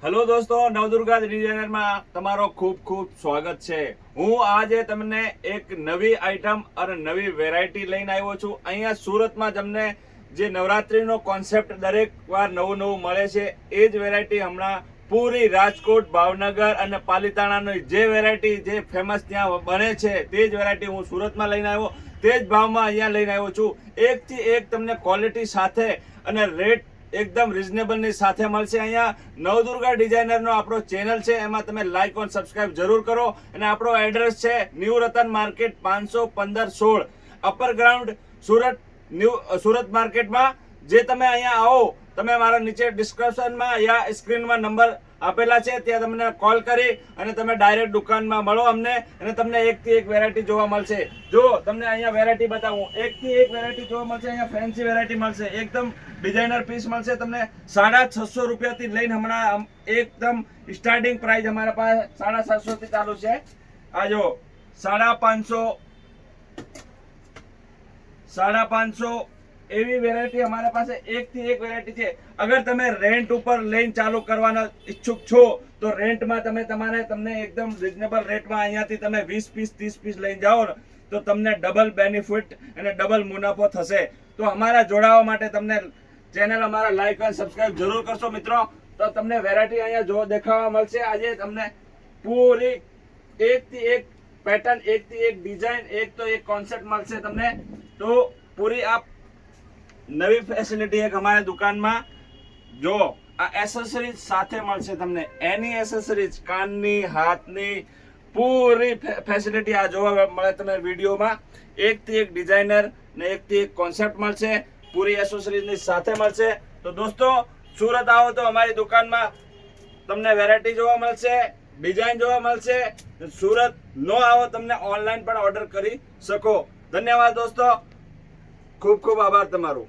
Hello દોસ્તો, નવદુર્ગા ડિઝાઇનરમાં તમારો ખૂબ ખૂબ સ્વાગત છે। હું આજે તમને એક નવી આઈટમ અને નવી વેરાયટી લઈને આવ્યો છું। અહીંયા સુરતમાં તમને જે નવરાત્રીનો કોન્સેપ્ટ દરેક વાર નવું નવું મળે છે એ જ વેરાયટી હમણાં પૂરી રાજકોટ, ભાવનગર અને પાલિતાણાની જે વેરાયટી જે ફેમસ ત્યાં બને છે તે જ વેરાયટી હું સુરતમાં લઈને આવ્યો, તે જ ભાવમાં અહીંયા લઈને આવ્યો છું। એકથી એક તમને ક્વોલિટી સાથે અને રેટ એકદમ રિઝનેબલ ની સાથે મળશે। અહીંયા નવદુર્ગા ડિઝાઇનરનો આપણો ચેનલ છે, એમાં તમે લાઈક અને સબસ્ક્રાઇબ જરૂર કરો। અને આપણો એડ્રેસ છે new Ratan market 515-16 upper ground Surat, Surat માર્કેટમાં। જે તમે અહીંયા આવો, તમે મારા નીચે ડિસ્ક્રિપ્શનમાં યા સ્ક્રીનમાં નંબર આપેલા છે, ત્યાં તમને કોલ કરી અને તમે ડાયરેક્ટ દુકાનમાં મળો અમને, અને તમને એકથી એક વેરાયટી જોવા મળશે। જો તમને અહીંયા વેરાયટી બતાવું, એકથી એક વેરાયટી જોવા મળશે। અહીંયા ફેન્સી વેરાયટી મળશે, એકદમ ડિઝાઇનર પીસ મળશે તમને 650 રૂપિયાથી લઈને હમણાં એકદમ સ્ટાર્ટિંગ પ્રાઇસ અમારા પાસે 750 થી ચાલુ છે। આ જો 550 એવી વેરાયટી અમારા પાસે એકથી એક વેરાયટી છે। અગર તમે રેન્ટ ઉપર લઈને ચાલુ કરવાના ઈચ્છુક છો તો રેન્ટમાં તમને એકદમ રિઝનેબલ રેટમાં અહીંયાથી તમે 20 પીસ 30 પીસ લઈને જાઓ ને તો તમને ડબલ બેનિફિટ અને ડબલ મુનાફો થશે। તો અમારા જોડાવા માટે તમને ચેનલ અમારા લાઈક અને સબસ્ક્રાઇબ જરૂર કરશો મિત્રો, તો તમને વેરાયટી અહીંયા જો દેખાવા મળશે। આજે તમને પૂરી એકથી એક પેટર્ન, એકથી એક ડિઝાઇન, એક તો એક કોન્સેપ્ટ મળશે તમને। તો પૂરી આ નવી ફેસિલિટી એક અમારી દુકાનમાં જો આ એસેસરીઝ સાથે મળશે તમને। એની એસેસરીઝ કાનની, હાથની પૂરી ફેસિલિટી આ જોવા મળે તમને વિડીયોમાં। એકથી એક ડિઝાઇનર ને એકથી એક કોન્સેપ્ટ મળશે, પૂરી એસેસરીઝની સાથે મળશે। તો દોસ્તો, સુરત આવો તો અમારી દુકાનમાં તમને વેરાયટી જોવા મળશે, ડિઝાઇન જોવા મળશે। સુરત નો આવો તમને ઓનલાઈન પણ ઓર્ડર કરી શકો। ધન્યવાદ દોસ્તો, ખૂબ ખૂબ આભાર તમારો।